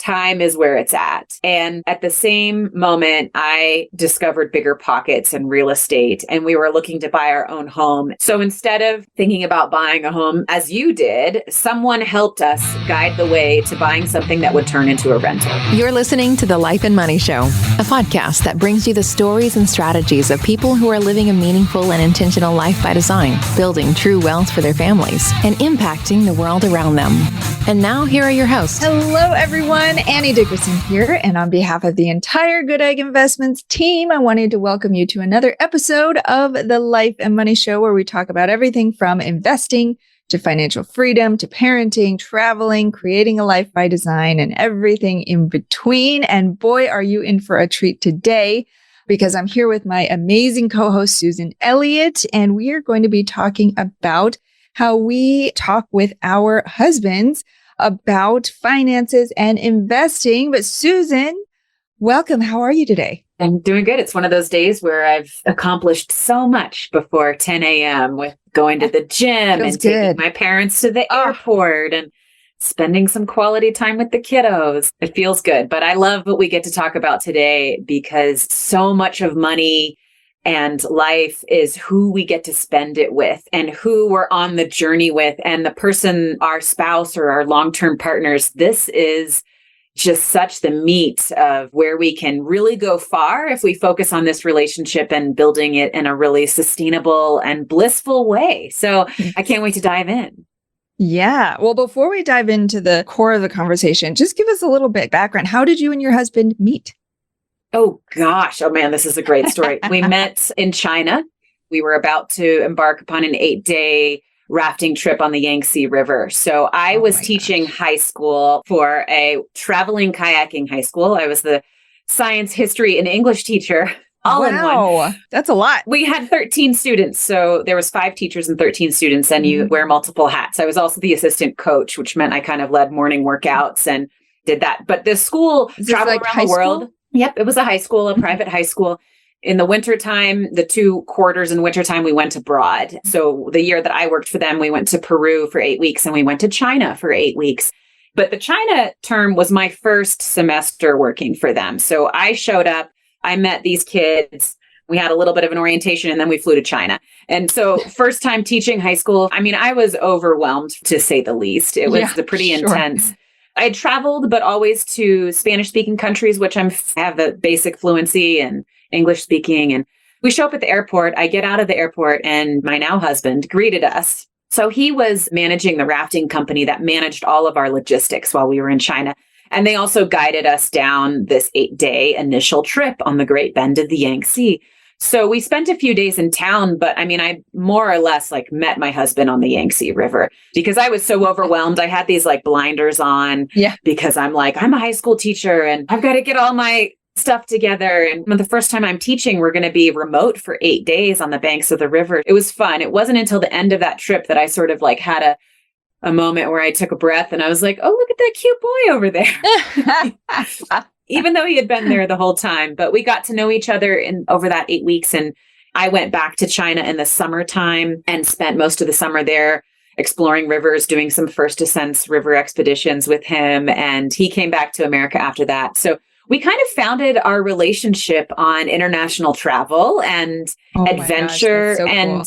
time is where it's at. And at the same moment, I discovered Bigger Pockets and real estate, and we were looking to buy our own home. So instead of thinking about buying a home as you did, someone helped us guide the way to buying something that would turn into a rental. You're listening to The Life and Money Show, a podcast that brings you the stories and strategies of people who are living a meaningful and intentional life by design, building true wealth for their families, and impacting the world around them. And now, here are your hosts. Hello, everyone. Annie Dickerson here. And on behalf of the entire Goodegg Investments team, I wanted to welcome you to another episode of The Life and Money Show, where we talk about everything from investing to financial freedom, to parenting, traveling, creating a life by design, and everything in between. And boy, are you in for a treat today, because I'm here with my amazing co-host, Susan Elliott, and we are going to be talking about how we talk with our husbands about finances and investing. But Susan, welcome. How are you today? I'm doing good. It's one of those days where I've accomplished so much before 10 a.m. with going to the gym and taking my parents to the airport and spending some quality time with the kiddos. It feels good. But I love what we get to talk about today, because so much of money and life is who we get to spend it with and who we're on the journey with, and the person, our spouse or our long-term partners. This is just such the meat of where we can really go far if we focus on this relationship and building it in a really sustainable and blissful way. So I can't wait to dive in. Yeah. Well, before we dive into the core of the conversation, just give us a little bit background. How did you and your husband meet? Oh, gosh. Oh, man, this is a great story. We met in China. We were about to embark upon an 8-day rafting trip on the Yangtze River. So I was teaching high school for a traveling kayaking high school. I was the science, history, and English teacher all in one. That's a lot. We had 13 students. So there was 5 teachers and 13 students, and you wear multiple hats. I was also the assistant coach, which meant I kind of led morning workouts and did that. But the school traveled around the world. Yep. It was a high school, a private high school. In the wintertime, the 2 quarters in wintertime, we went abroad. So the year that I worked for them, we went to Peru for 8 weeks, and we went to China for 8 weeks. But the China term was my first semester working for them. So I showed up, I met these kids, we had a little bit of an orientation, and then we flew to China. And so first time teaching high school, I mean, I was overwhelmed, to say the least. It was pretty intense. I had traveled, but always to Spanish-speaking countries, which I have a basic fluency and English speaking. And we show up at the airport. I get out of the airport, and my now husband greeted us. So he was managing the rafting company that managed all of our logistics while we were in China. And they also guided us down this 8-day initial trip on the Great Bend of the Yangtze. So we spent a few days in town, but I mean, I more or less met my husband on the Yangtze River because I was so overwhelmed. I had these blinders on because I'm a high school teacher and I've got to get all my stuff together. And the first time I'm teaching, we're going to be remote for 8 days on the banks of the river. It was fun. It wasn't until the end of that trip that I sort of had a moment where I took a breath and I was like, oh, look at that cute boy over there. Even though he had been there the whole time. But we got to know each other over that 8 weeks. And I went back to China in the summertime and spent most of the summer there exploring rivers, doing some first ascents river expeditions with him. And he came back to America after that. So we kind of founded our relationship on international travel and adventure. Gosh, and cool.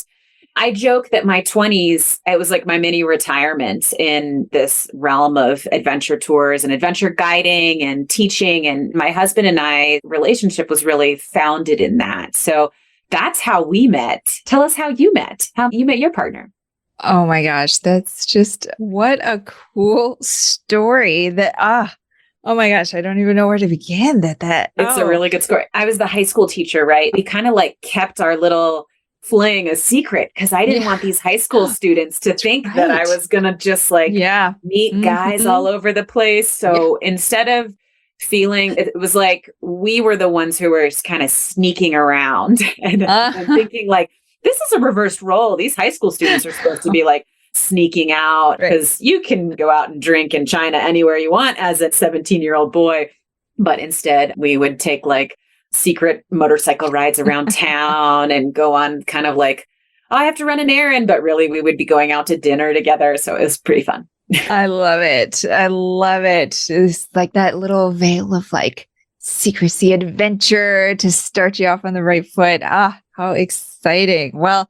I joke that my 20s, it was like my mini retirement in this realm of adventure tours and adventure guiding and teaching. And my husband and I relationship was really founded in that. So that's how we met. Tell us how you met your partner. Oh my gosh. That's just what a cool story oh my gosh. I don't even know where to begin It's a really good story. I was the high school teacher, right? We kind of kept our little fling a secret because I didn't want these high school students to think that I was going to just meet guys all over the place. So instead of feeling, it was we were the ones who were kind of sneaking around and thinking this is a reversed role. These high school students are supposed to be sneaking out because you can go out and drink in China anywhere you want as a 17-year-old boy. But instead we would take secret motorcycle rides around town and go on kind of I have to run an errand, but really we would be going out to dinner together. So it was pretty fun. I love it. I love it. It's like that little veil of like secrecy adventure to start you off on the right foot. Ah, how exciting. Well,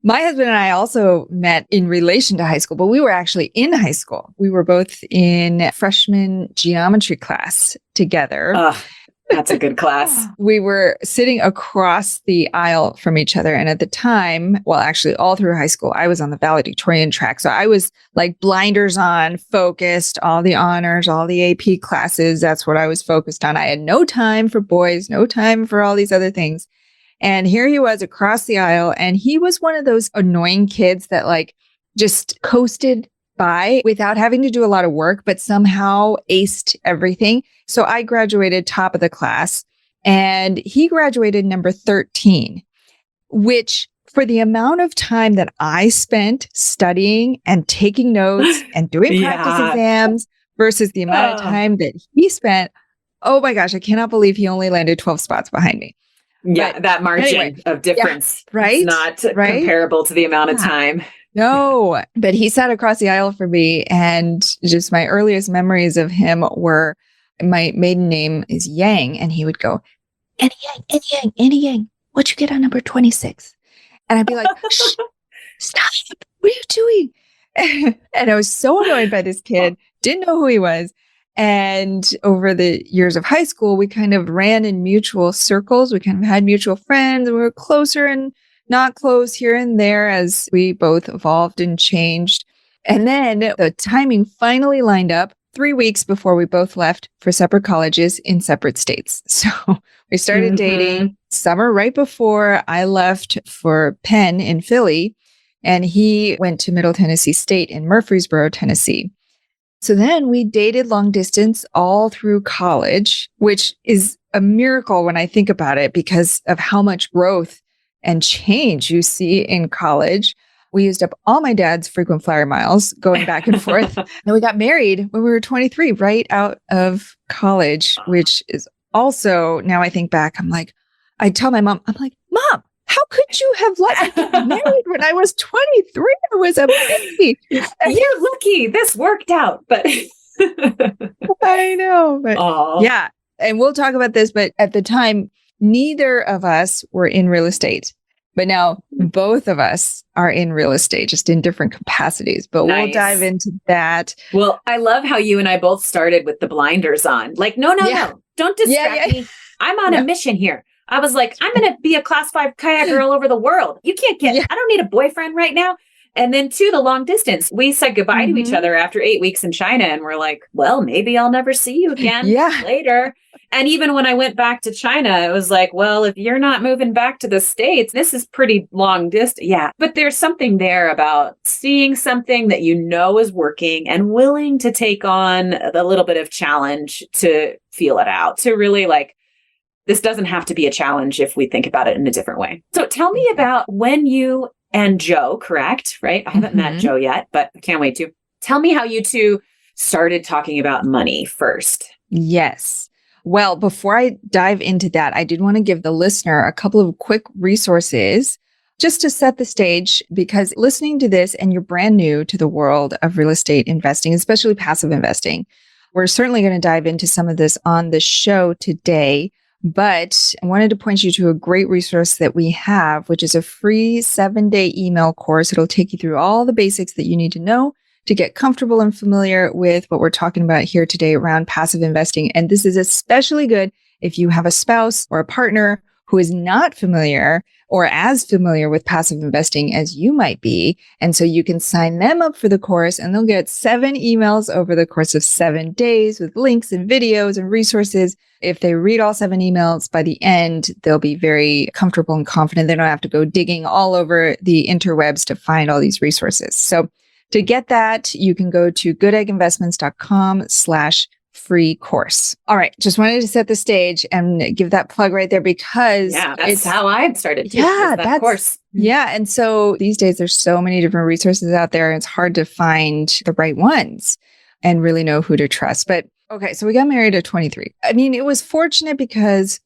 my husband and I also met in relation to high school, but we were actually in high school. We were both in freshman geometry class together. That's a good class. We were sitting across the aisle from each other. And at the time, well, actually all through high school, I was on the valedictorian track. So I was like blinders on, focused, all the honors, all the AP classes. That's what I was focused on. I had no time for boys, no time for all these other things. And here he was across the aisle. And he was one of those annoying kids that like just coasted by without having to do a lot of work, but somehow aced everything. So I graduated top of the class and he graduated number 13, which for the amount of time that I spent studying and taking notes and doing practice exams versus the amount of time that he spent, oh my gosh, I cannot believe he only landed 12 spots behind me. Yeah, But that margin of difference, right? It's not comparable to the amount of time. No, but he sat across the aisle for me. And just my earliest memories of him were my maiden name is Yang. And he would go, Annie Yang, Annie Yang, Annie Yang, what'd you get on number 26? And I'd be like, shh, stop. What are you doing? And I was so annoyed by this kid, didn't know who he was. And over the years of high school, we kind of ran in mutual circles. We kind of had mutual friends. And we were closer and not close here and there as we both evolved and changed. And then the timing finally lined up 3 weeks before we both left for separate colleges in separate states. So we started dating summer right before I left for Penn in Philly. And he went to Middle Tennessee State in Murfreesboro, Tennessee. So then we dated long distance all through college, which is a miracle when I think about it because of how much growth and change you see in college. We used up all my dad's frequent flyer miles going back and forth. And we got married when we were 23, right out of college, which is also, now I think back, I'm like, I tell my mom, I'm like, Mom, how could you have let me get married when I was 23? I was a baby. You're lucky. This worked out, but I know. But yeah. And we'll talk about this, but at the time, neither of us were in real estate, but now both of us are in real estate, just in different capacities. But we'll dive into that. Well, I love how you and I both started with the blinders on. Like, no, don't distract me. I'm on a mission here. I was like, I'm going to be a class 5 kayaker all over the world. You can't get, I don't need a boyfriend right now. And then the long distance, we said goodbye to each other after 8 weeks in China. And we're like, well, maybe I'll never see you again later. And even when I went back to China, it was like, well, if you're not moving back to the States, this is pretty long distance. Yeah. But there's something there about seeing something that you know is working and willing to take on a little bit of challenge to feel it out, to really like, this doesn't have to be a challenge if we think about it in a different way. So tell me about when you and Joe, correct? Right? I haven't met Joe yet, but I can't wait to. Tell me how you two started talking about money first. Yes. Well, before I dive into that, I did want to give the listener a couple of quick resources just to set the stage, because listening to this and you're brand new to the world of real estate investing, especially passive investing, we're certainly going to dive into some of this on the show today. But I wanted to point you to a great resource that we have, which is a free 7-day email course. It'll take you through all the basics that you need to know to get comfortable and familiar with what we're talking about here today around passive investing. And this is especially good if you have a spouse or a partner who is not familiar or as familiar with passive investing as you might be. And so you can sign them up for the course and they'll get 7 emails over the course of 7 days with links and videos and resources. If they read all 7 emails by the end, they'll be very comfortable and confident. They don't have to go digging all over the interwebs to find all these resources. So to get that, you can go to goodegginvestments.com/free course. All right. Just wanted to set the stage and give that plug right there because that's how I started. That course. Yeah. And so these days there's so many different resources out there. It's hard to find the right ones and really know who to trust. But okay. So we got married at 23. I mean, it was fortunate because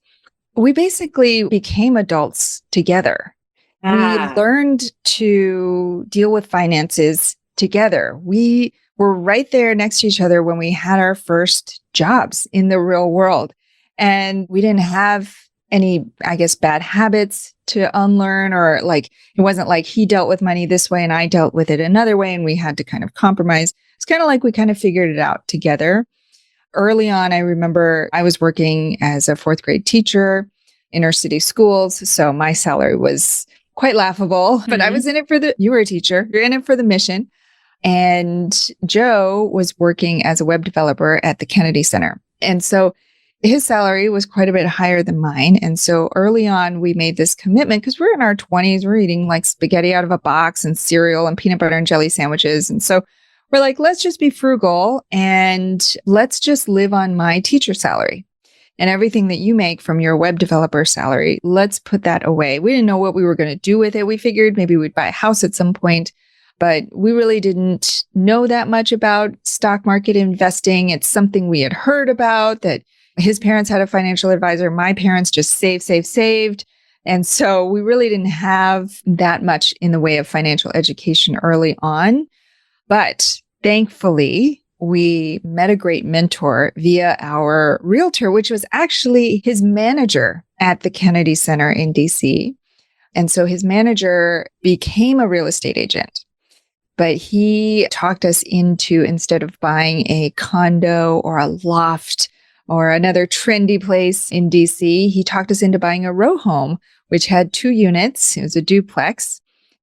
we basically became adults together. We learned to deal with finances together. We were right there next to each other when we had our first jobs in the real world. And we didn't have any, I guess, bad habits to unlearn, or like, it wasn't like he dealt with money this way and I dealt with it another way and we had to kind of compromise. It's kind of like we kind of figured it out together. Early on, I remember I was working as a fourth grade teacher, inner city schools. So my salary was quite laughable, but I was in it you were a teacher, you're in it for the mission. And Joe was working as a web developer at the Kennedy Center. And so his salary was quite a bit higher than mine. And so early on, we made this commitment because we're in our 20s, we're eating like spaghetti out of a box and cereal and peanut butter and jelly sandwiches. And so we're like, let's just be frugal and let's just live on my teacher salary. And everything that you make from your web developer salary, let's put that away. We didn't know what we were going to do with it. We figured maybe we'd buy a house at some point, but we really didn't know that much about stock market investing. It's something we had heard about, that his parents had a financial advisor. My parents just saved. And so we really didn't have that much in the way of financial education early on. But thankfully, we met a great mentor via our realtor, which was actually his manager at the Kennedy Center in DC. And so his manager became a real estate agent. But he talked us into, instead of buying a condo or a loft or another trendy place in DC, he talked us into buying a row home, which had 2 units. It was a duplex,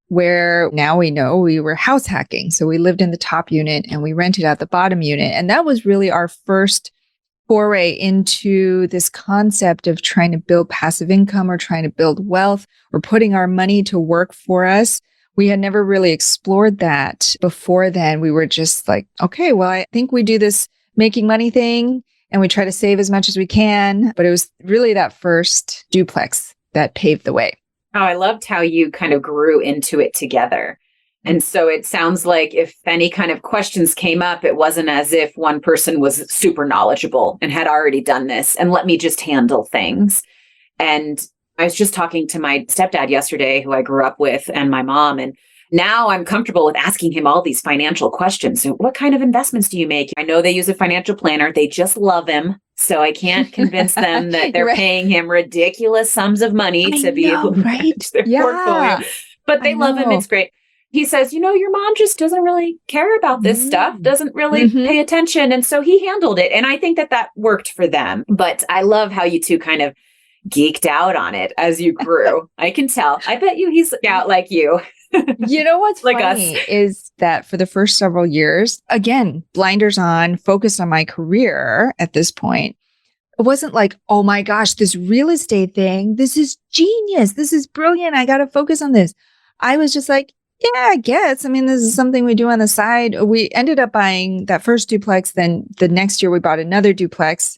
where now we know we were house hacking. So we lived in the top unit and we rented out the bottom unit. And that was really our first foray into this concept of trying to build passive income or trying to build wealth or putting our money to work for us. We had never really explored that before then. We were just like, okay, well, I think we do this making money thing and we try to save as much as we can. But it was really that first duplex that paved the way. Oh, I loved how you kind of grew into it together. And so it sounds like if any kind of questions came up, it wasn't as if one person was super knowledgeable and had already done this and let me just handle things. And I was just talking to my stepdad yesterday, who I grew up with, and my mom, and now I'm comfortable with asking him all these financial questions. So what kind of investments do you make? I know they use a financial planner. They just love him. So I can't convince them that they're paying him ridiculous sums of money to be able to manage their portfolio. But they love him. It's great. He says, your mom just doesn't really care about this stuff, doesn't really pay attention. And so he handled it. And I think that worked for them. But I love how you two kind of geeked out on it as you grew. I can tell. I bet you he's out like you. You know what's like funny us. is that for the first several years, again, blinders on, focused on my career at this point. It wasn't like, oh my gosh, this real estate thing, this is genius. This is brilliant. I got to focus on this. I was just like, yeah, I guess. I mean, this is something we do on the side. We ended up buying that first duplex. Then the next year we bought another duplex.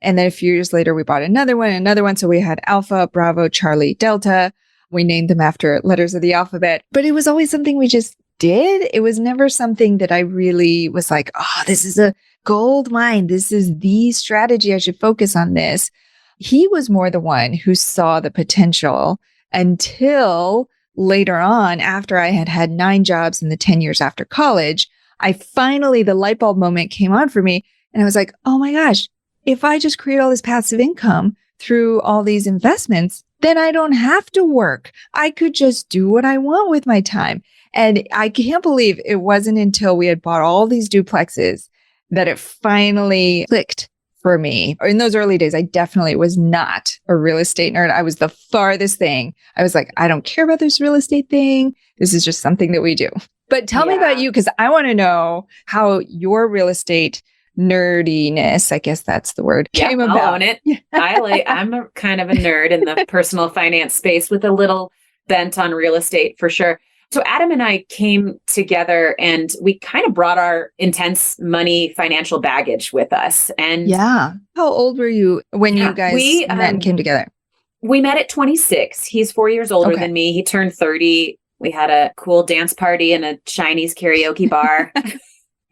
And then a few years later, we bought another one. So we had Alpha, Bravo, Charlie, Delta. We named them after letters of the alphabet, but it was always something we just did. It was never something that I really was like, oh, this is a gold mine. This is the strategy. I should focus on this. He was more the one who saw the potential until later on, after I had had 9 jobs in the 10 years after college, the light bulb moment came on for me. And I was like, oh my gosh, if I just create all this passive income through all these investments, then I don't have to work. I could just do what I want with my time. And I can't believe it wasn't until we had bought all these duplexes that it finally clicked for me. In those early days, I definitely was not a real estate nerd. I was the farthest thing. I was like, I don't care about this real estate thing. This is just something that we do. But tell me about you, because I want to know how your real estate nerdiness, I guess that's the word, came about. I'll own it. I'm a kind of a nerd in the personal finance space with a little bent on real estate for sure. So Adam and I came together and we kind of brought our intense money financial baggage with us. And how old were you when you guys met and came together? We met at 26. He's 4 years older than me. He turned 30. We had a cool dance party in a Chinese karaoke bar.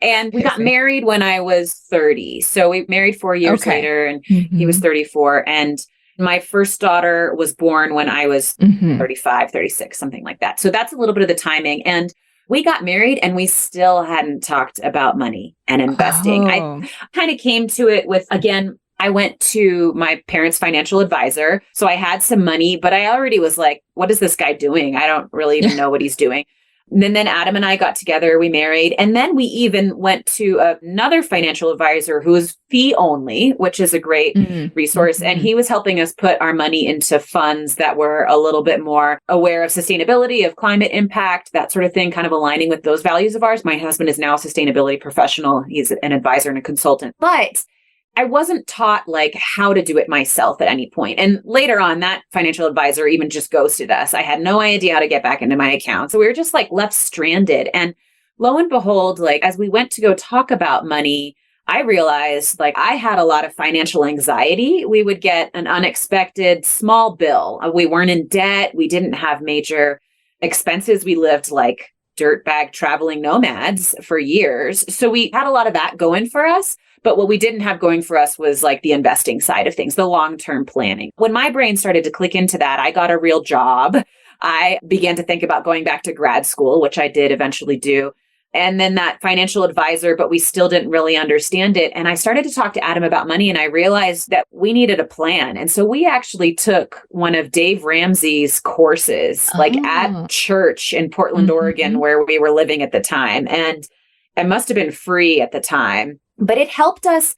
And we got married when I was 30. So we married 4 years later and he was 34. And my first daughter was born when I was 35, 36, something like that. So that's a little bit of the timing. And We got married and we still hadn't talked about money and investing. Oh. I kind of came to it with, again, I went to my parents' financial advisor. So I had some money, but I already was like, what is this guy doing? I don't really even know what he's doing. And then Adam and I got together, we married, and then we even went to another financial advisor who was fee only, which is a great resource. And he was helping us put our money into funds that were a little bit more aware of sustainability, of climate impact, that sort of thing, kind of aligning with those values of ours. My husband is now a sustainability professional. He's an advisor and a consultant. But I wasn't taught like how to do it myself at any point. And later on, that financial advisor even just ghosted us. I had no idea how to get back into my account. So we were just like left stranded. And lo and behold, like as we went to go talk about money, I realized like I had a lot of financial anxiety. We would get an unexpected small bill. We weren't in debt. We didn't have major expenses. We lived like dirtbag traveling nomads for years. So we had a lot of that going for us. But what we didn't have going for us was like the investing side of things, the long-term planning. When my brain started to click into that, I got a real job. I began to think about going back to grad school, which I did eventually do. And then that financial advisor, but we still didn't really understand it. And I started to talk to Adam about money and I realized that we needed a plan. And so we actually took one of Dave Ramsey's courses, like at church in Portland, Oregon, where we were living at the time. And it must have been free at the time. But it helped us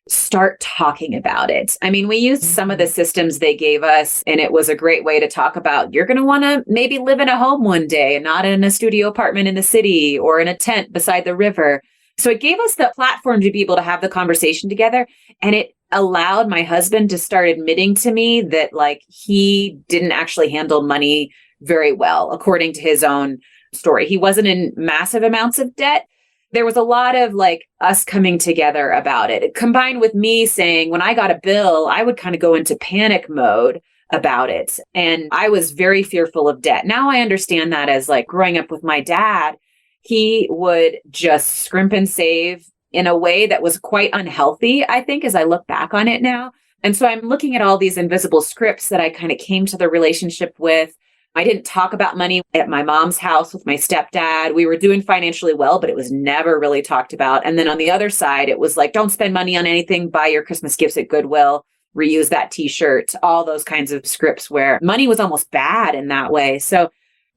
start talking about it. I mean, we used some of the systems they gave us, and it was a great way to talk about you're going to want to maybe live in a home one day and not in a studio apartment in the city or in a tent beside the river. So it gave us the platform to be able to have the conversation together. And it allowed my husband to start admitting to me that like he didn't actually handle money very well, according to his own story. He wasn't in massive amounts of debt. There was a lot of like us coming together about it, combined with me saying when I got a bill, I would kind of go into panic mode about it. And I was very fearful of debt. Now I understand that as like growing up with my dad, he would just scrimp and save in a way that was quite unhealthy, I think, as I look back on it now. And so I'm looking at all these invisible scripts that I kind of came to the relationship with. I didn't talk about money at my mom's house with my stepdad. We were doing financially well, but it was never really talked about. And then on the other side, it was like, don't spend money on anything, buy your Christmas gifts at Goodwill, reuse that t-shirt, all those kinds of scripts where money was almost bad in that way. So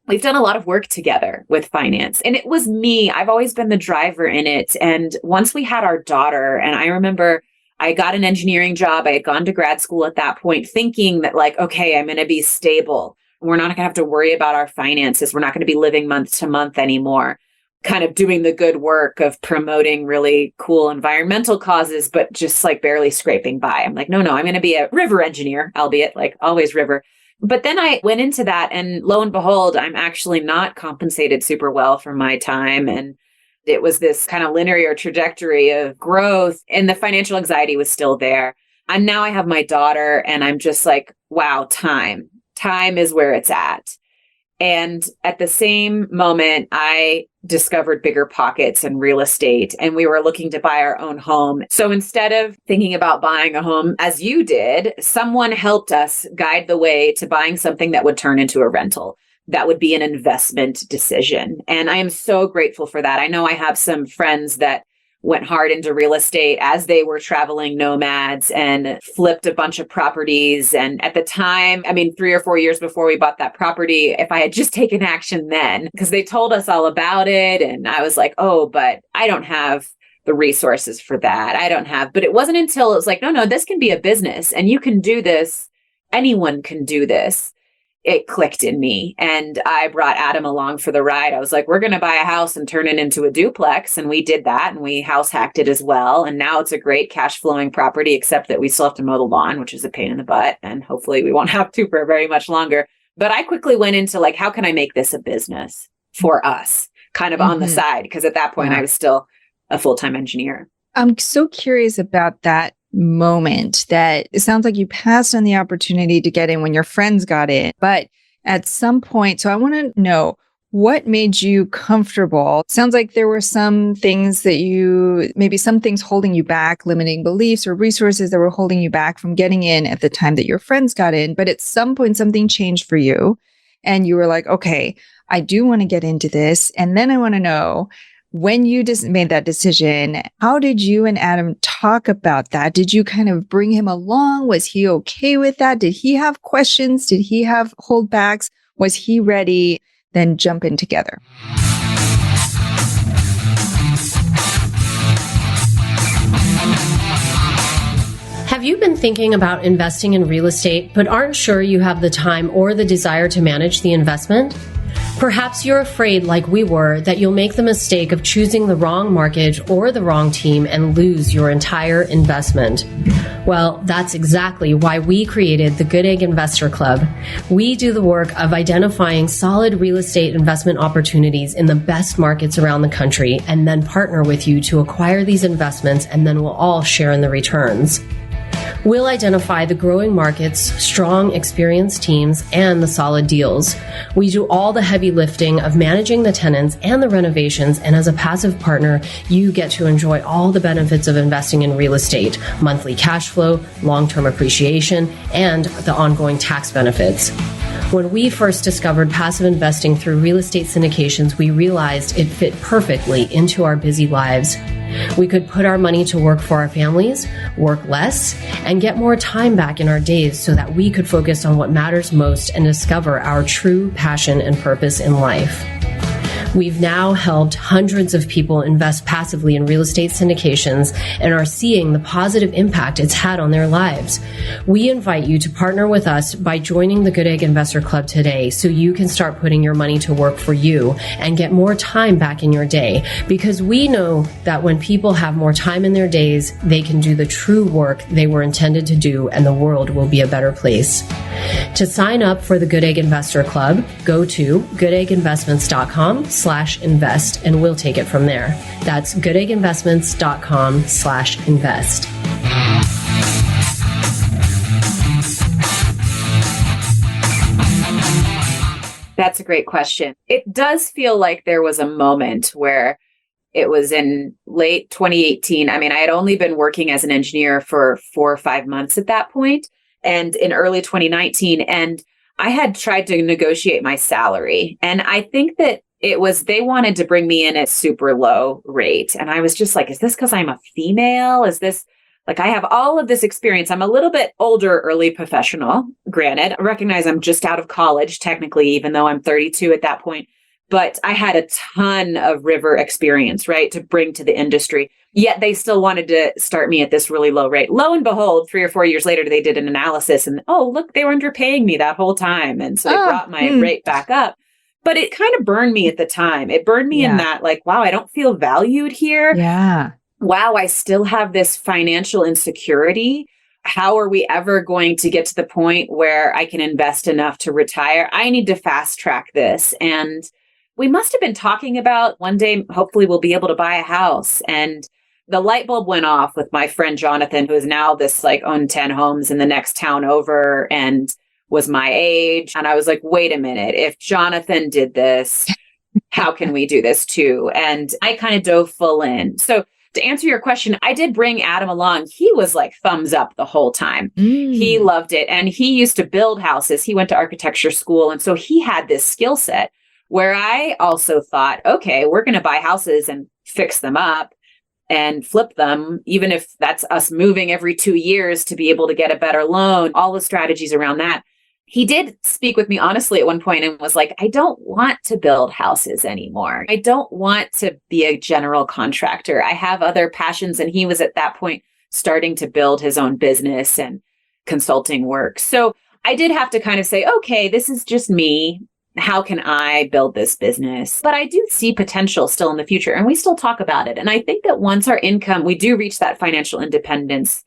we've done a lot of work together with finance. And it was me. I've always been the driver in it. And once we had our daughter, and I remember I got an engineering job. I had gone to grad school at that point, thinking that like, okay, I'm going to be stable. We're not going to have to worry about our finances. We're not going to be living month to month anymore, kind of doing the good work of promoting really cool environmental causes, but just like barely scraping by. I'm like, no, I'm going to be a river engineer, albeit like always river. But then I went into that and lo and behold, I'm actually not compensated super well for my time. And it was this kind of linear trajectory of growth and the financial anxiety was still there. And now I have my daughter and I'm just like, wow, time is where it's at. And at the same moment, I discovered Bigger Pockets and real estate, and we were looking to buy our own home. So instead of thinking about buying a home as you did, someone helped us guide the way to buying something that would turn into a rental. That would be an investment decision. And I am so grateful for that. I know I have some friends that went hard into real estate as they were traveling nomads and flipped a bunch of properties. And at the time, 3 or 4 years before we bought that property, if I had just taken action then, because they told us all about it. And I was like, oh, but I don't have the resources for that. But it wasn't until it was like, no, this can be a business and you can do this. Anyone can do this. It clicked in me. And I brought Adam along for the ride. I was like, we're going to buy a house and turn it into a duplex. And we did that. And we house hacked it as well. And now it's a great cash flowing property, except that we still have to mow the lawn, which is a pain in the butt. And hopefully we won't have to for very much longer. But I quickly went into like, how can I make this a business for us kind of on the side? Because at that point I was still a full-time engineer. I'm so curious about that moment that it sounds like you passed on the opportunity to get in when your friends got in. But at some point, so I want to know what made you comfortable. It sounds like there were some things some things holding you back, limiting beliefs or resources that were holding you back from getting in at the time that your friends got in. But at some point, something changed for you. And you were like, okay, I do want to get into this. And then I want to know, when you just made that decision, how did you and Adam talk about that? Did you kind of bring him along? Was he okay with that? Did he have questions? Did he have holdbacks? Was he ready? Then jump in together. Have you been thinking about investing in real estate, but aren't sure you have the time or the desire to manage the investment? Perhaps you're afraid, like we were, that you'll make the mistake of choosing the wrong mortgage or the wrong team and lose your entire investment. Well, that's exactly why we created the Goodegg Investor Club. We do the work of identifying solid real estate investment opportunities in the best markets around the country and then partner with you to acquire these investments, and then we'll all share in the returns. We'll identify the growing markets, strong, experienced teams, and the solid deals. We do all the heavy lifting of managing the tenants and the renovations, and as a passive partner, you get to enjoy all the benefits of investing in real estate: monthly cash flow, long-term appreciation, and the ongoing tax benefits. When we first discovered passive investing through real estate syndications, we realized it fit perfectly into our busy lives. We could put our money to work for our families, work less, and get more time back in our days so that we could focus on what matters most and discover our true passion and purpose in life. We've now helped hundreds of people invest passively in real estate syndications and are seeing the positive impact it's had on their lives. We invite you to partner with us by joining the Goodegg Investor Club today so you can start putting your money to work for you and get more time back in your day, because we know that when people have more time in their days, they can do the true work they were intended to do, and the world will be a better place. To sign up for the Goodegg Investor Club, go to goodegginvestments.com/invest and we'll take it from there. That's goodegginvestments.com/invest. That's a great question. It does feel like there was a moment where it was in late 2018. I mean, I had only been working as an engineer for 4 or 5 months at that point, and in early 2019, and I had tried to negotiate my salary. And I think that it was, they wanted to bring me in at super low rate. And I was just like, is this because I'm a female? Is this like, I have all of this experience. I'm a little bit older, early professional, granted. I recognize I'm just out of college, technically, even though I'm 32 at that point. But I had a ton of river experience, right, to bring to the industry. Yet they still wanted to start me at this really low rate. Lo and behold, 3 or 4 years later, they did an analysis and, oh, look, they were underpaying me that whole time. And so they brought my rate back up. But it kind of burned me at the time. It burned me in that, like, wow, I don't feel valued here. Yeah. Wow, I still have this financial insecurity. How are we ever going to get to the point where I can invest enough to retire? I need to fast track this. And we must have been talking about one day, hopefully we'll be able to buy a house. And the light bulb went off with my friend Jonathan, who is now this like owned 10 homes in the next town over and was my age. And I was like, wait a minute, if Jonathan did this, how can we do this too? And I kind of dove full in. So to answer your question, I did bring Adam along. He was like thumbs up the whole time. He loved it. And he used to build houses. He went to architecture school. And so he had this skill set where I also thought, okay, we're going to buy houses and fix them up and flip them, even if that's us moving every 2 years to be able to get a better loan, all the strategies around that. He did speak with me honestly at one point and was like, I don't want to build houses anymore. I don't want to be a general contractor. I have other passions. And he was at that point starting to build his own business and consulting work. So I did have to kind of say, okay, this is just me. How can I build this business? But I do see potential still in the future, and we still talk about it. And I think that once our income, we do reach that financial independence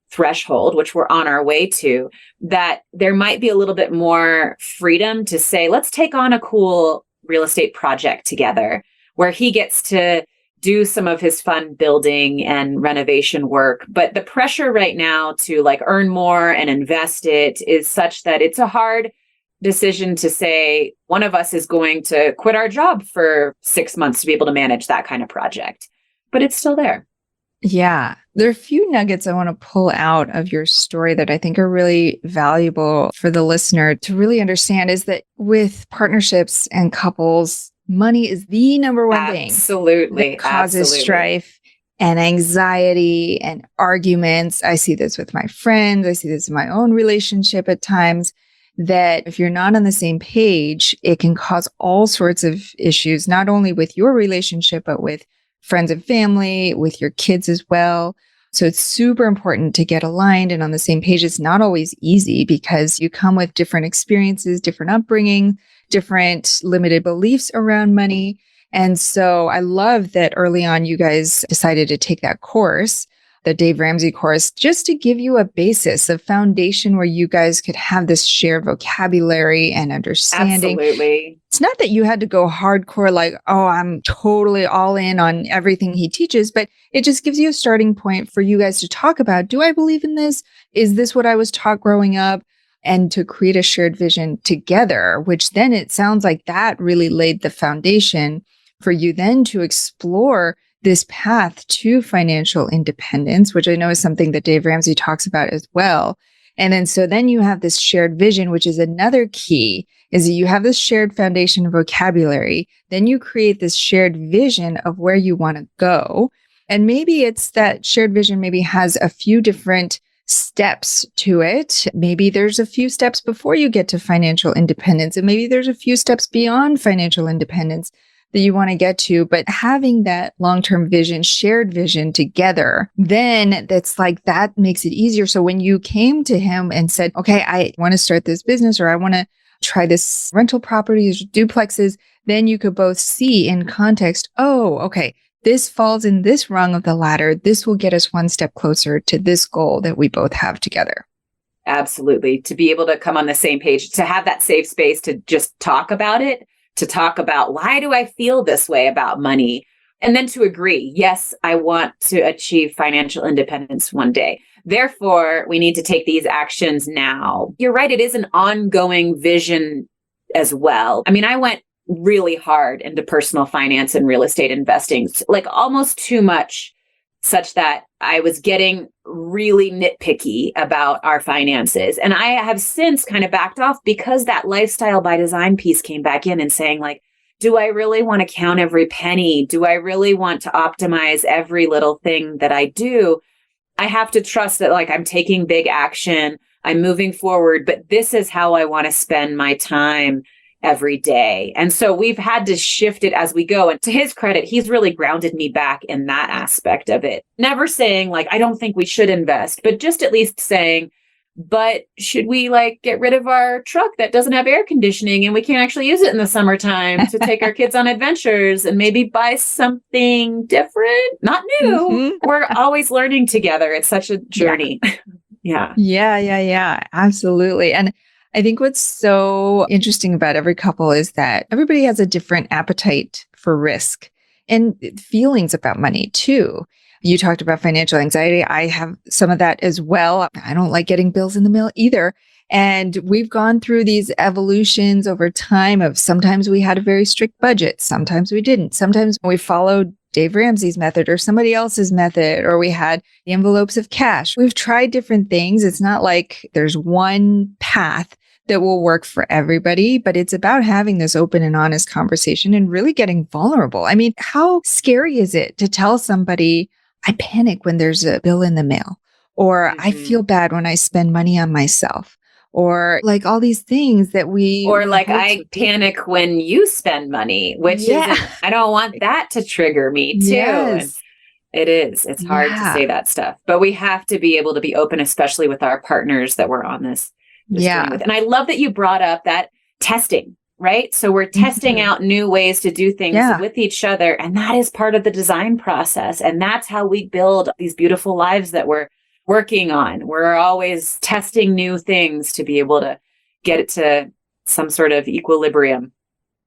threshold, which we're on our way to, that there might be a little bit more freedom to say, let's take on a cool real estate project together, where he gets to do some of his fun building and renovation work. But the pressure right now to like earn more and invest it is such that it's a hard decision to say one of us is going to quit our job for 6 months to be able to manage that kind of project, but it's still there. Yeah. There are a few nuggets I want to pull out of your story that I think are really valuable for the listener to really understand is that with partnerships and couples, money is the number one thing Absolutely. that causes strife and anxiety and arguments. I see this with my friends. I see this in my own relationship at times, that if you're not on the same page, it can cause all sorts of issues, not only with your relationship, but with friends and family, with your kids as well. So it's super important to get aligned and on the same page. It's not always easy because you come with different experiences, different upbringing, different limited beliefs around money. And so I love that early on you guys decided to take that course, the Dave Ramsey course, just to give you a basis, a foundation where you guys could have this shared vocabulary and understanding. Absolutely. It's not that you had to go hardcore, like, oh, I'm totally all in on everything he teaches, but it just gives you a starting point for you guys to talk about, do I believe in this? Is this what I was taught growing up? And to create a shared vision together, which then it sounds like that really laid the foundation for you then to explore this path to financial independence, which I know is something that Dave Ramsey talks about as well. And then so then you have this shared vision, which is another key, is that you have this shared foundation of vocabulary. Then you create this shared vision of where you want to go. And maybe it's that shared vision maybe has a few different steps to it. Maybe there's a few steps before you get to financial independence, and maybe there's a few steps beyond financial independence that you want to get to, but having that long-term vision, shared vision together, then that's like, that makes it easier. So when you came to him and said, okay, I want to start this business, or I want to try this rental properties, duplexes, then you could both see in context, oh, okay, this falls in this rung of the ladder. This will get us one step closer to this goal that we both have together. Absolutely. To be able to come on the same page, to have that safe space to just talk about it, to talk about, why do I feel this way about money? And then to agree, yes, I want to achieve financial independence one day. Therefore, we need to take these actions now. You're right. It is an ongoing vision as well. I mean, I went really hard into personal finance and real estate investing, like almost too much, such that I was getting really nitpicky about our finances. And I have since kind of backed off because that lifestyle by design piece came back in and saying, like, do I really want to count every penny? Do I really want to optimize every little thing that I do? I have to trust that, like, I'm taking big action, I'm moving forward, but this is how I want to spend my time every day. And so we've had to shift it as we go. And to his credit, he's really grounded me back in that aspect of it. Never saying, like, I don't think we should invest, but just at least saying, but should we, like, get rid of our truck that doesn't have air conditioning and we can't actually use it in the summertime to take our kids on adventures, and maybe buy something different, not new. Mm-hmm. We're always learning together. It's such a journey. Yeah. Yeah. Absolutely. And I think what's so interesting about every couple is that everybody has a different appetite for risk and feelings about money too. You talked about financial anxiety. I have some of that as well. I don't like getting bills in the mail either. And we've gone through these evolutions over time of, sometimes we had a very strict budget. Sometimes we didn't. Sometimes we followed Dave Ramsey's method or somebody else's method, or we had the envelopes of cash. We've tried different things. It's not like there's one path that will work for everybody, but it's about having this open and honest conversation and really getting vulnerable. I mean, how scary is it to tell somebody, I panic when there's a bill in the mail, or I feel bad when I spend money on myself, or like all these things that or like, I panic when you spend money, which is, I don't want that to trigger me too. Yes. And it's hard to say that stuff, but we have to be able to be open, especially with our partners that we're on this journey with. And I love that you brought up that testing, right? So we're testing out new ways to do things with each other. And that is part of the design process. And that's how we build these beautiful lives that we're working on. We're always testing new things to be able to get it to some sort of equilibrium.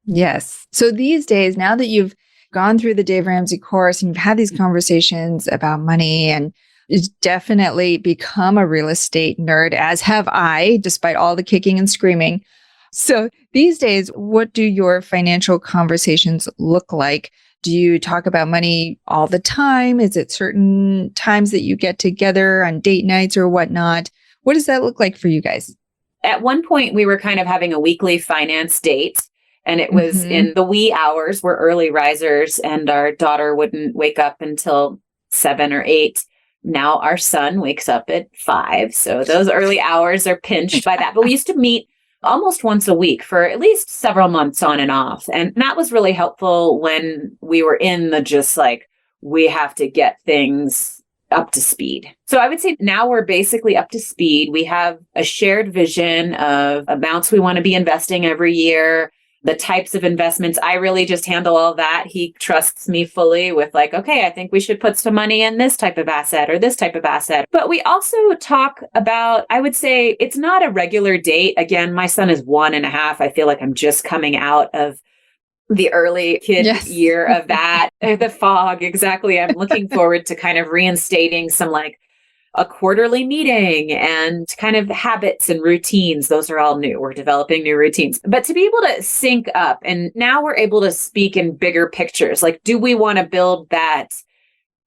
Yes. So these days, now that you've gone through the Dave Ramsey course and you've had these conversations about money, and it's definitely become a real estate nerd, as have I, despite all the kicking and screaming. So these days, what do your financial conversations look like? Do you talk about money all the time? Is it certain times that you get together on date nights or whatnot? What does that look like for you guys? At one point, we were kind of having a weekly finance date, and it was in the wee hours. We're early risers, and our daughter wouldn't wake up until 7 or 8. Now our son wakes up at 5. So those early hours are pinched by that. But we used to meet almost once a week for at least several months on and off. And that was really helpful when we were in the just like, we have to get things up to speed. So I would say now we're basically up to speed. We have a shared vision of amounts we want to be investing every year, the types of investments. I really just handle all that. He trusts me fully with like, okay, I think we should put some money in this type of asset or this type of asset. But we also talk about, I would say it's not a regular date. Again, my son is 1.5. I feel like I'm just coming out of the early kid year of that, the fog. Exactly. I'm looking forward to kind of reinstating some like a quarterly meeting and kind of habits and routines. Those are all new. We're developing new routines, but to be able to sync up, and now we're able to speak in bigger pictures. Like, do we want to build that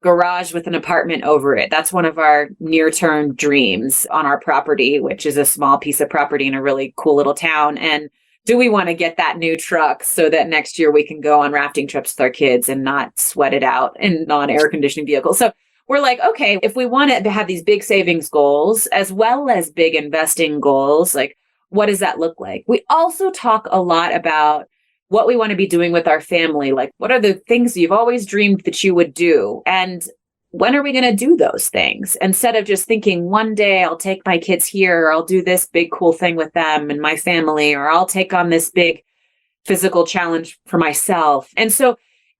garage with an apartment over it? That's one of our near-term dreams on our property, which is a small piece of property in a really cool little town. And do we want to get that new truck so that next year we can go on rafting trips with our kids and not sweat it out in non-air conditioning vehicles? So we're like, okay, if we want to have these big savings goals as well as big investing goals, like what does that look like? We also talk a lot about what we want to be doing with our family. Like, what are the things you've always dreamed that you would do? And when are we going to do those things? Instead of just thinking one day I'll take my kids here, or I'll do this big cool thing with them and my family, or I'll take on this big physical challenge for myself. And so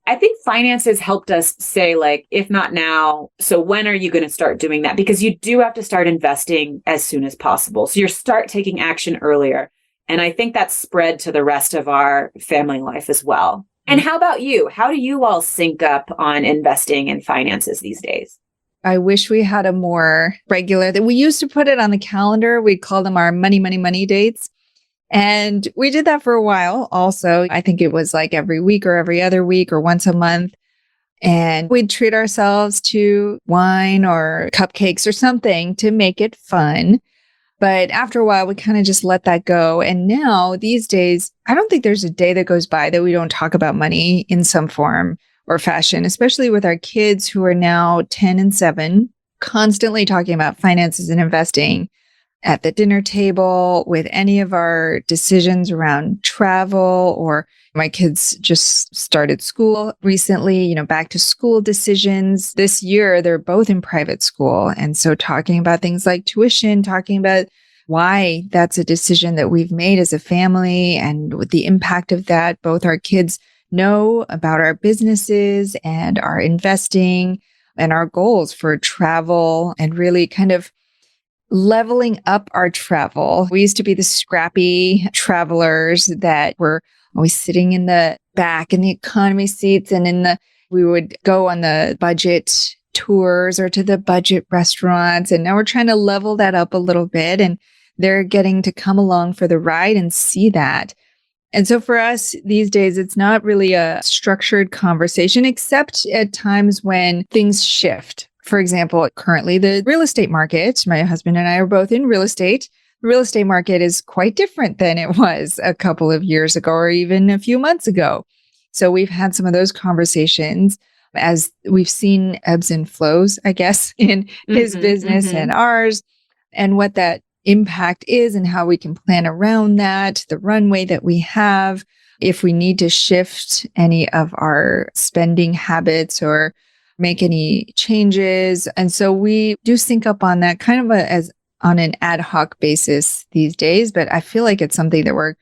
I think finances helped us say, like, if not now, so when are you going to start doing that? Because you do have to start investing as soon as possible. So you start taking action earlier. And I think that's spread to the rest of our family life as well. And how about you? How do you all sync up on investing and finances these days? I wish we had a more regular, that we used to put it on the calendar. We'd call them our money dates. And we did that for a while also. I think it was like every week or every other week or once a month. And we'd treat ourselves to wine or cupcakes or something to make it fun. But after a while, we kind of just let that go. And now these days, I don't think there's a day that goes by that we don't talk about money in some form or fashion, especially with our kids who are now 10 and 7, constantly talking about finances and investing at the dinner table, with any of our decisions around travel, or my kids just started school recently, back to school decisions. This year, they're both in private school. And so talking about things like tuition, talking about why that's a decision that we've made as a family and with the impact of that, both our kids know about our businesses and our investing and our goals for travel, and really kind of leveling up our travel. We used to be the scrappy travelers that were always sitting in the back in the economy seats, and we would go on the budget tours or to the budget restaurants. And now we're trying to level that up a little bit, and they're getting to come along for the ride and see that. And so for us these days, it's not really a structured conversation, except at times when things shift. For example, currently the real estate market, my husband and I are both in real estate. The real estate market is quite different than it was a couple of years ago or even a few months ago. So we've had some of those conversations as we've seen ebbs and flows, I guess, in his business and ours, and what that impact is and how we can plan around that, the runway that we have, if we need to shift any of our spending habits or make any changes. And so we do sync up on that kind of as on an ad hoc basis these days. But I feel like it's something that we're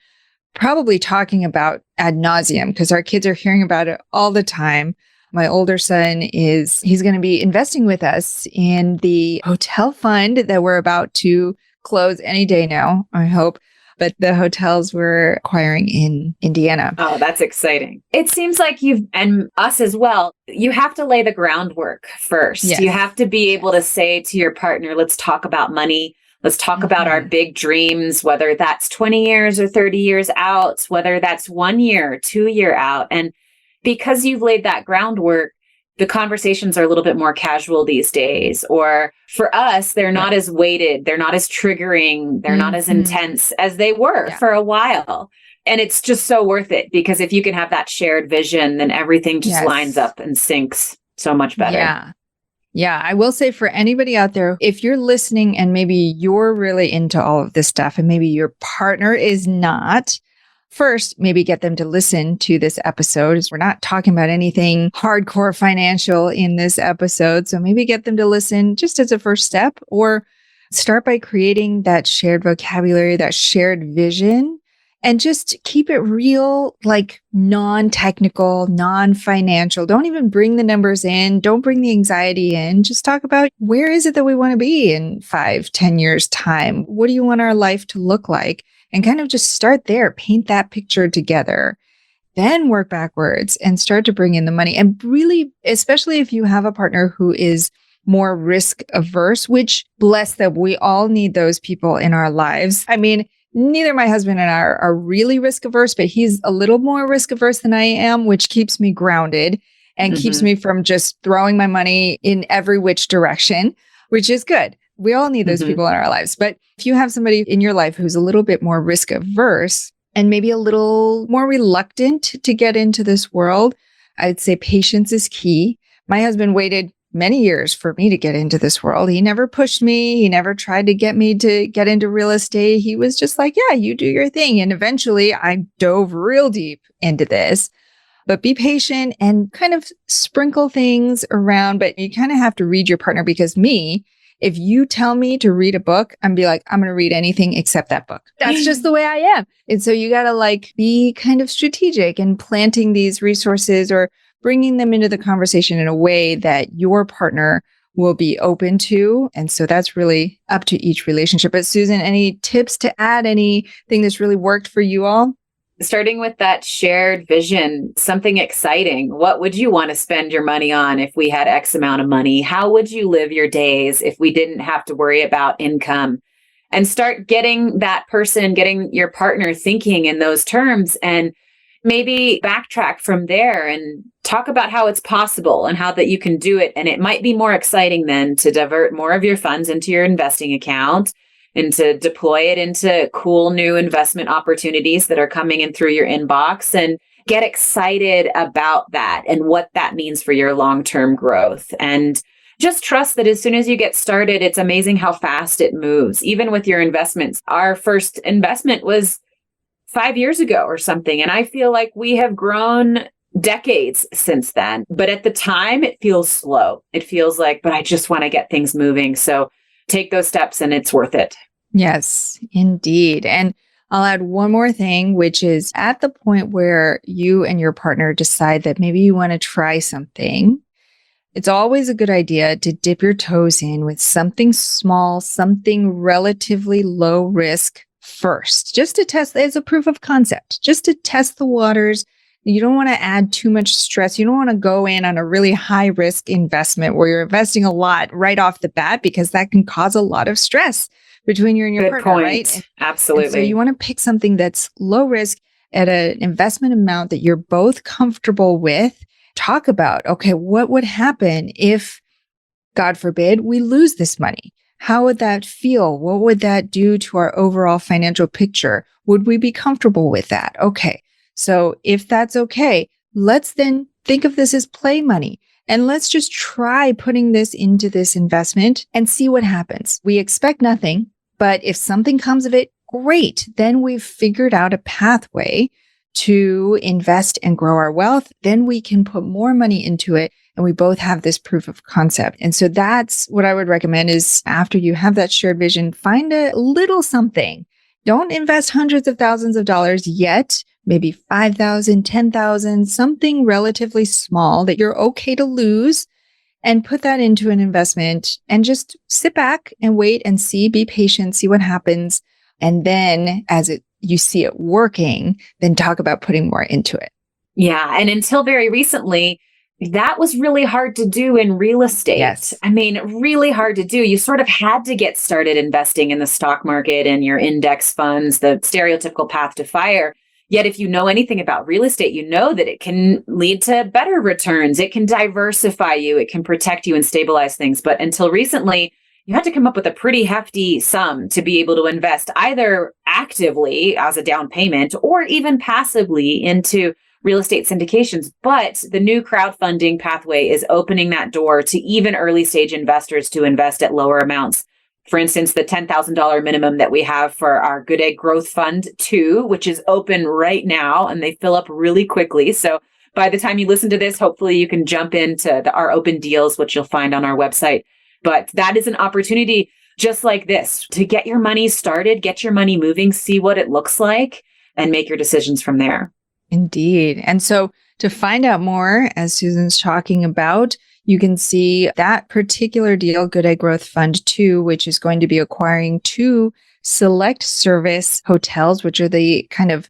probably talking about ad nauseum because our kids are hearing about it all the time. My older son he's going to be investing with us in the hotel fund that we're about to close any day now, I hope. But the hotels we're acquiring in Indiana. Oh, that's exciting. It seems like and us as well, you have to lay the groundwork first. Yes. You have to be able to say to your partner, let's talk about money. Let's talk about our big dreams, whether that's 20 years or 30 years out, whether that's 1 year, 2 year out. And because you've laid that groundwork, the conversations are a little bit more casual these days. Or for us, they're not as weighted, they're not as triggering, they're not as intense as they were for a while. And it's just so worth it, because if you can have that shared vision, then everything just lines up and syncs so much better. Yeah. Yeah, I will say for anybody out there, if you're listening and maybe you're really into all of this stuff and maybe your partner is not, first, maybe get them to listen to this episode. We're not talking about anything hardcore financial in this episode. So maybe get them to listen just as a first step, or start by creating that shared vocabulary, that shared vision, and just keep it real, like non-technical, non-financial. Don't even bring the numbers in. Don't bring the anxiety in. Just talk about, where is it that we want to be in 5-10 years time? What do you want our life to look like? And kind of just start there, paint that picture together, then work backwards and start to bring in the money. And really, especially if you have a partner who is more risk averse, which, bless them, we all need those people in our lives. I mean, neither my husband and I are really risk averse, but he's a little more risk averse than I am, which keeps me grounded and keeps me from just throwing my money in every which direction, which is good. We all need those people in our lives. But if you have somebody in your life who's a little bit more risk averse and maybe a little more reluctant to get into this world, I'd say patience is key. My husband waited many years for me to get into this world. He never pushed me. He never tried to get me to get into real estate. He was just like, yeah, you do your thing. And eventually I dove real deep into this. But be patient and kind of sprinkle things around. But you kind of have to read your partner, because if you tell me to read a book, I'm be like, I'm going to read anything except that book. That's just the way I am. And so you got to be kind of strategic in planting these resources or bringing them into the conversation in a way that your partner will be open to. And so that's really up to each relationship. But Susan, any tips to add? Anything that's really worked for you all? Starting with that shared vision, something exciting. What would you want to spend your money on if we had X amount of money? How would you live your days if we didn't have to worry about income? And start getting getting your partner thinking in those terms, and maybe backtrack from there and talk about how it's possible and how that you can do it. And it might be more exciting then to divert more of your funds into your investing account and to deploy it into cool new investment opportunities that are coming in through your inbox, and get excited about that and what that means for your long-term growth. And just trust that as soon as you get started, it's amazing how fast it moves. Even with your investments, our first investment was 5 years ago or something. And I feel like we have grown decades since then. But at the time, it feels slow. It feels like, but I just want to get things moving. So take those steps and it's worth it. Yes, indeed. And I'll add one more thing, which is at the point where you and your partner decide that maybe you want to try something, it's always a good idea to dip your toes in with something small, something relatively low risk first, just to test as a proof of concept, just to test the waters. You don't want to add too much stress. You don't want to go in on a really high risk investment where you're investing a lot right off the bat, because that can cause a lot of stress between you and your partner, right? Absolutely. And so you want to pick something that's low risk at an investment amount that you're both comfortable with. Talk about, okay, what would happen if, God forbid, we lose this money? How would that feel? What would that do to our overall financial picture? Would we be comfortable with that? Okay. So if that's okay, let's then think of this as play money. And let's just try putting this into this investment and see what happens. We expect nothing, but if something comes of it, great. Then we've figured out a pathway to invest and grow our wealth. Then we can put more money into it. And we both have this proof of concept. And so that's what I would recommend is, after you have that shared vision, find a little something. Don't invest hundreds of thousands of dollars yet. Maybe 5,000, 10,000, something relatively small that you're okay to lose, and put that into an investment and just sit back and wait and see, be patient, see what happens. And then you see it working, then talk about putting more into it. Yeah. And until very recently, that was really hard to do in real estate. Yes. I mean, really hard to do. You sort of had to get started investing in the stock market and your index funds, the stereotypical path to fire. Yet if you know anything about real estate, you know that it can lead to better returns. It can diversify you. It can protect you and stabilize things. But until recently, you had to come up with a pretty hefty sum to be able to invest either actively as a down payment or even passively into real estate syndications. But the new crowdfunding pathway is opening that door to even early stage investors to invest at lower amounts. For instance, the $10,000 minimum that we have for our Goodegg Growth Fund 2, which is open right now, and they fill up really quickly. So by the time you listen to this, hopefully you can jump into our open deals, which you'll find on our website. But that is an opportunity just like this to get your money started, get your money moving, see what it looks like, and make your decisions from there. Indeed. And so to find out more, as Susan's talking about, you can see that particular deal, Goodegg Growth Fund 2, which is going to be acquiring 2 select service hotels, which are the kind of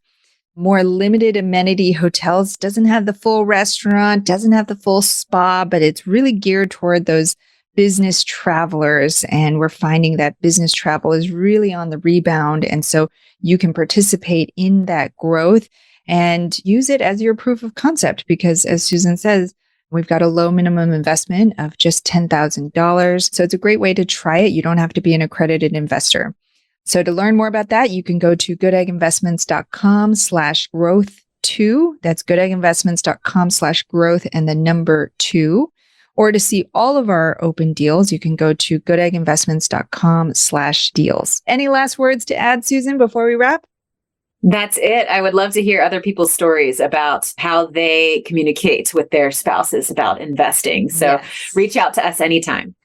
more limited amenity hotels. Doesn't have the full restaurant, doesn't have the full spa, but it's really geared toward those business travelers. And we're finding that business travel is really on the rebound. And so you can participate in that growth and use it as your proof of concept, because as Susan says, we've got a low minimum investment of just $10,000. So it's a great way to try it. You don't have to be an accredited investor. So to learn more about that, you can go to goodegginvestments.com/growth2. That's goodegginvestments.com/growth and the number 2. Or to see all of our open deals, you can go to goodegginvestments.com/deals. Any last words to add, Susan, before we wrap? That's it. I would love to hear other people's stories about how they communicate with their spouses about investing. So reach out to us anytime.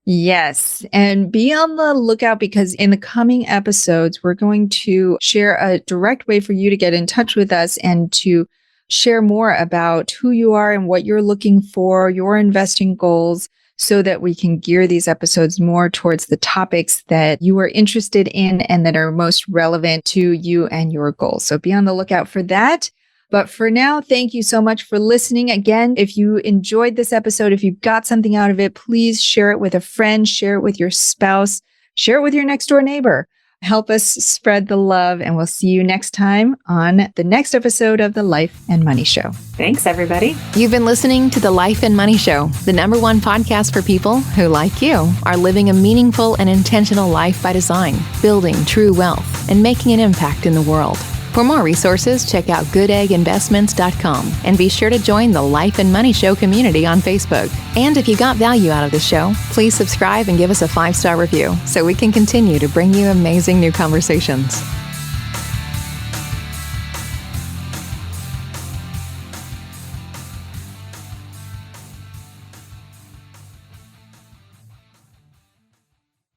Yes. And be on the lookout, because in the coming episodes, we're going to share a direct way for you to get in touch with us and to share more about who you are and what you're looking for, your investing goals, so that we can gear these episodes more towards the topics that you are interested in and that are most relevant to you and your goals. So be on the lookout for that. But for now, thank you so much for listening. Again, if you enjoyed this episode, if you got something out of it, please share it with a friend, share it with your spouse, share it with your next door neighbor. Help us spread the love, and we'll see you next time on the next episode of The Life and Money Show. Thanks, everybody. You've been listening to The Life and Money Show, the #1 podcast for people who, like you, are living a meaningful and intentional life by design, building true wealth, and making an impact in the world. For more resources, check out goodegginvestments.com and be sure to join the Life and Money Show community on Facebook. And if you got value out of the show, please subscribe and give us a 5-star review so we can continue to bring you amazing new conversations.